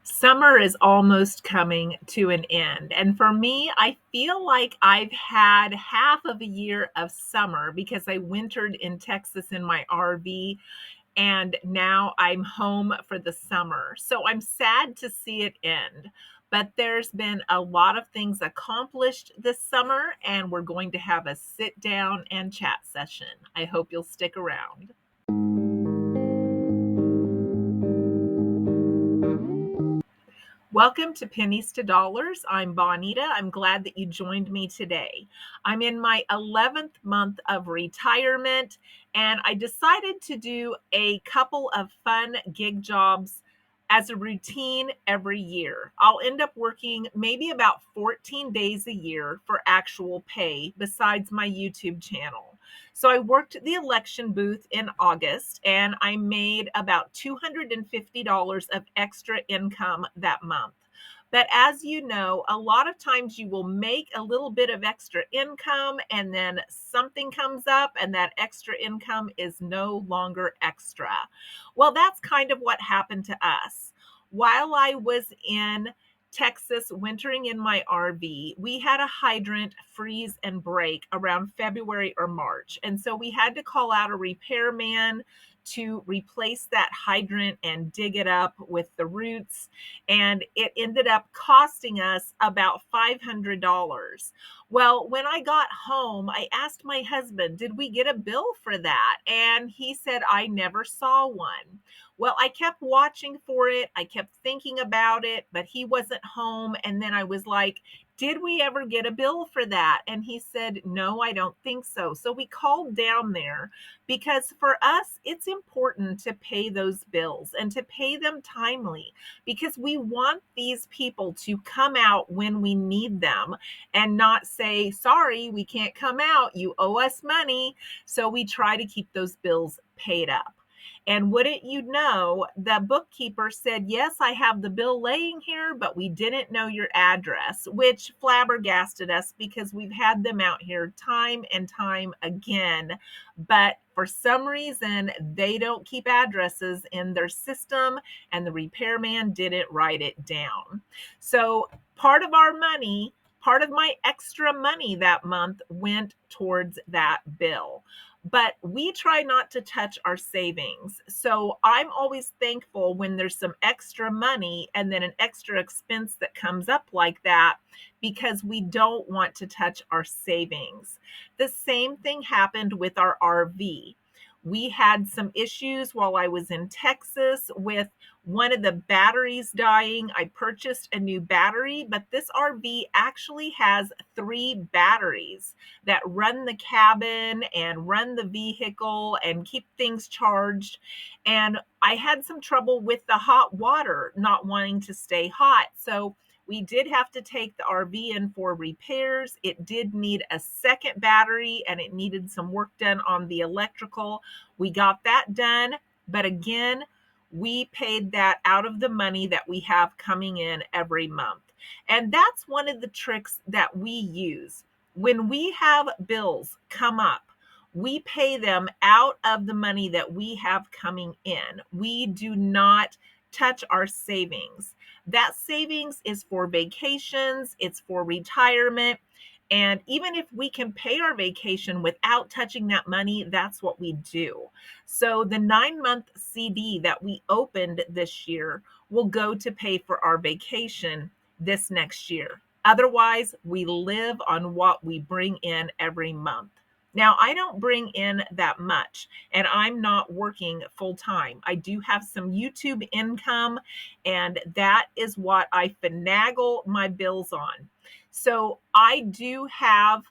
Summer is almost coming to an end. And for me, I feel like I've had half of a year of summer because I wintered in Texas in my RV and now I'm home for the summer. So I'm sad to see it end. But there's been a lot of things accomplished this summer, and we're going to have a sit down and chat session. I hope you'll stick around. Welcome to Pennies to Dollars. I'm Bonita. I'm glad that you joined me today. I'm in my 11th month of retirement, and I decided to do a couple of fun gig jobs as a routine every year. I'll end up working maybe about 14 days a year for actual pay besides my YouTube channel. So I worked the election booth in August and I made about $250 of extra income that month. But as you know, a lot of times you will make a little bit of extra income and then something comes up and that extra income is no longer extra. Well, that's kind of what happened to us. While I was in Texas wintering in my RV, we had a hydrant freeze and break around February or March. And so we had to call out a repairman to replace that hydrant and dig it up with the roots. And it ended up costing us about $500. Well, when I got home, I asked my husband, did we get a bill for that? And he said, I never saw one. Well, I kept watching for it. I kept thinking about it, but he wasn't home. And then I was like, did we ever get a bill for that? And he said, no, I don't think so. So we called down there because for us, it's important to pay those bills and to pay them timely because we want these people to come out when we need them and not say, sorry, we can't come out. You owe us money. So we try to keep those bills paid up. And wouldn't you know, the bookkeeper said, yes, I have the bill laying here, but we didn't know your address, which flabbergasted us because we've had them out here time and time again. But for some reason, they don't keep addresses in their system, and the repairman didn't write it down. So part of our money, part of my extra money that month went towards that bill. But we try not to touch our savings. So I'm always thankful when there's some extra money and then an extra expense that comes up like that because we don't want to touch our savings. The same thing happened with our RV. We had some issues while I was in Texas with one of the batteries dying. I purchased a new battery, but this RV actually has 3 batteries that run the cabin and run the vehicle and keep things charged. And I had some trouble with the hot water not wanting to stay hot. So we did have to take the RV in for repairs. It did need a second battery and it needed some work done on the electrical. We got that done. But again, we paid that out of the money that we have coming in every month. And that's one of the tricks that we use. When we have bills come up, we pay them out of the money that we have coming in. We do not touch our savings. That savings is for vacations, it's for retirement. And even if we can pay our vacation without touching that money, that's what we do. So the 9-month CD that we opened this year will go to pay for our vacation this next year. Otherwise, we live on what we bring in every month. Now, I don't bring in that much, and I'm not working full time. I do have some YouTube income, and that is what I finagle my bills on. So I do have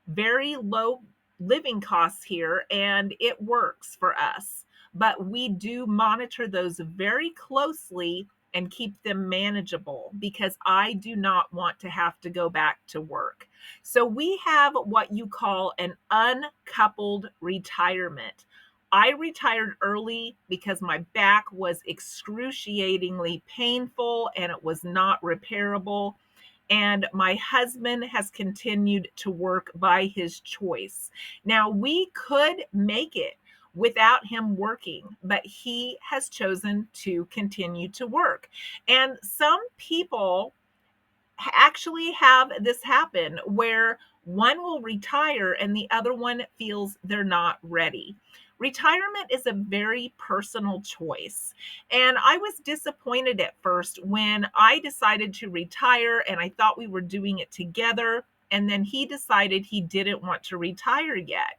very low living costs here, and it works for us. But we do monitor those very closely and keep them manageable because I do not want to have to go back to work. So we have what you call an uncoupled retirement. I retired early because my back was excruciatingly painful and it was not repairable. And my husband has continued to work by his choice. Now, we could make it without him working, but he has chosen to continue to work. And some people actually have this happen where one will retire and the other one feels they're not ready. Retirement is a very personal choice. And I was disappointed at first when I decided to retire and I thought we were doing it together. And then he decided he didn't want to retire yet.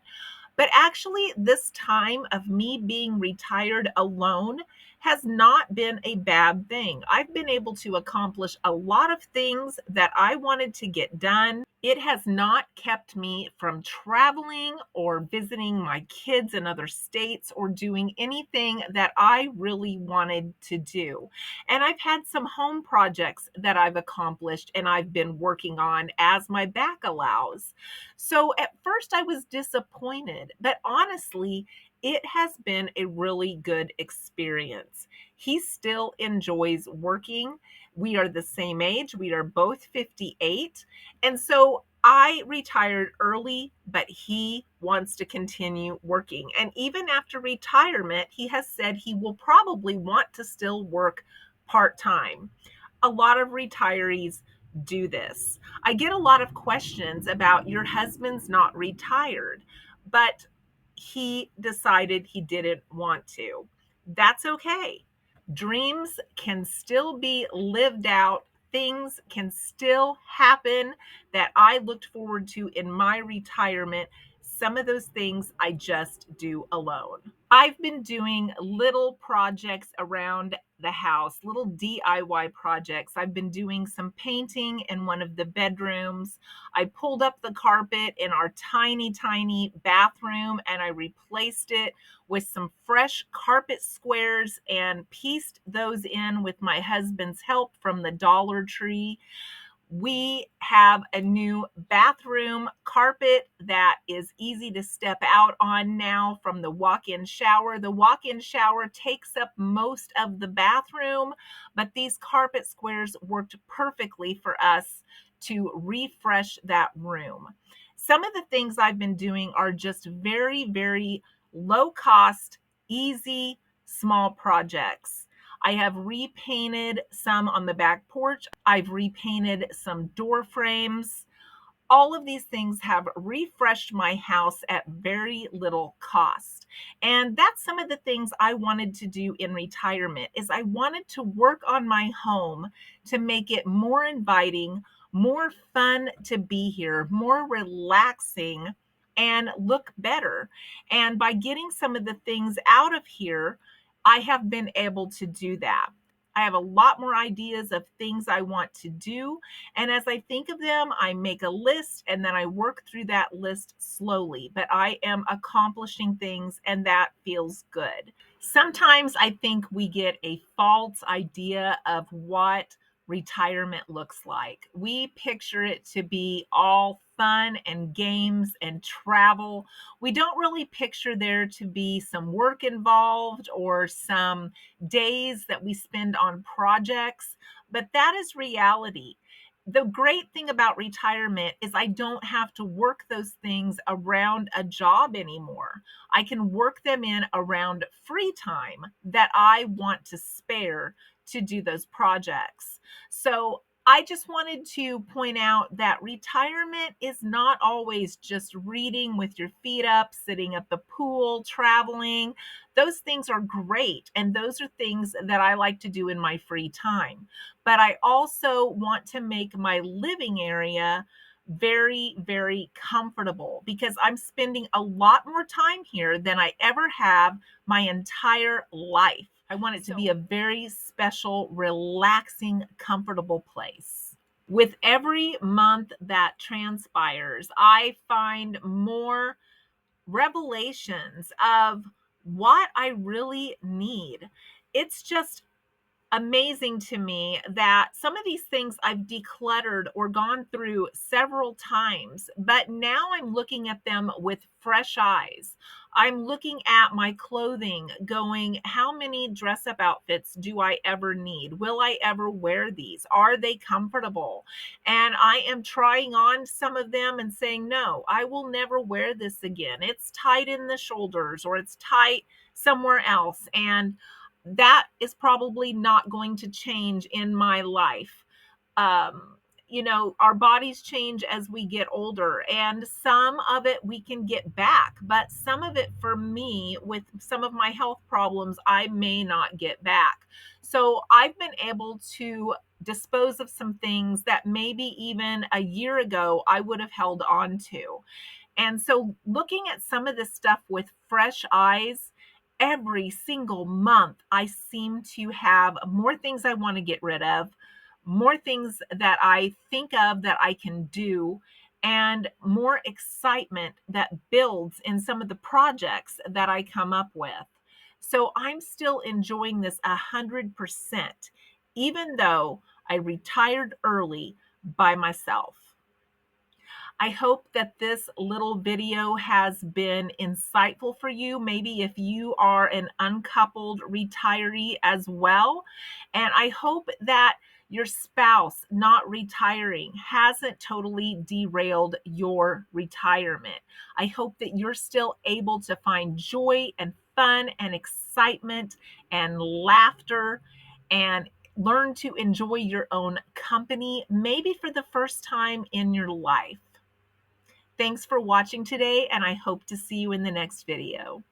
But actually, this time of me being retired alone has not been a bad thing. I've been able to accomplish a lot of things that I wanted to get done. It has not kept me from traveling or visiting my kids in other states or doing anything that I really wanted to do. And I've had some home projects that I've accomplished and I've been working on as my back allows. So at first I was disappointed, but honestly, it has been a really good experience. He still enjoys working. We are the same age. We are both 58. And so I retired early, but he wants to continue working. And even after retirement, he has said he will probably want to still work part time. A lot of retirees do this. I get a lot of questions about your husband's not retired, but he decided he didn't want to. That's okay. Dreams can still be lived out. Things can still happen that I looked forward to in my retirement. Some of those things I just do alone. I've been doing little projects around the house, little DIY projects. I've been doing some painting in one of the bedrooms. I pulled up the carpet in our tiny, tiny bathroom and I replaced it with some fresh carpet squares and pieced those in with my husband's help from the Dollar Tree. We have a new bathroom carpet that is easy to step out on now from the walk-in shower. The walk-in shower takes up most of the bathroom, but these carpet squares worked perfectly for us to refresh that room. Some of the things I've been doing are just very, very low cost, easy, small projects. I have repainted some on the back porch. I've repainted some door frames. All of these things have refreshed my house at very little cost. And that's some of the things I wanted to do in retirement is I wanted to work on my home to make it more inviting, more fun to be here, more relaxing and look better. And by getting some of the things out of here, I have been able to do that. I have a lot more ideas of things I want to do, and as I think of them, I make a list and then I work through that list slowly. But I am accomplishing things and that feels good. Sometimes I think we get a false idea of what retirement looks like. We picture it to be all fun and games and travel. We don't really picture there to be some work involved or some days that we spend on projects, but that is reality. The great thing about retirement is I don't have to work those things around a job anymore. I can work them in around free time that I want to spare to do those projects. So I just wanted to point out that retirement is not always just reading with your feet up, sitting at the pool, traveling. Those things are great. And those are things that I like to do in my free time. But I also want to make my living area very, very comfortable because I'm spending a lot more time here than I ever have my entire life. I want it to be a very special, relaxing, comfortable place. With every month that transpires, I find more revelations of what I really need. It's just amazing to me that some of these things I've decluttered or gone through several times, but now I'm looking at them with fresh eyes. I'm looking at my clothing going, how many dress up outfits do I ever need? Will I ever wear these? Are they comfortable? And I am trying on some of them and saying, no, I will never wear this again. It's tight in the shoulders or it's tight somewhere else. And that is probably not going to change in my life. Um, our bodies change as we get older, and some of it we can get back, but some of it for me, with some of my health problems, I may not get back. So I've been able to dispose of some things that maybe even a year ago I would have held on to. And so looking at some of this stuff with fresh eyes, every single month, I seem to have more things I want to get rid of, more things that I think of that I can do, and more excitement that builds in some of the projects that I come up with. So I'm still enjoying this 100%, even though I retired early by myself. I hope that this little video has been insightful for you. Maybe if you are an uncoupled retiree as well. And I hope that your spouse not retiring hasn't totally derailed your retirement. I hope that you're still able to find joy and fun and excitement and laughter and learn to enjoy your own company, maybe for the first time in your life. Thanks for watching today, and I hope to see you in the next video.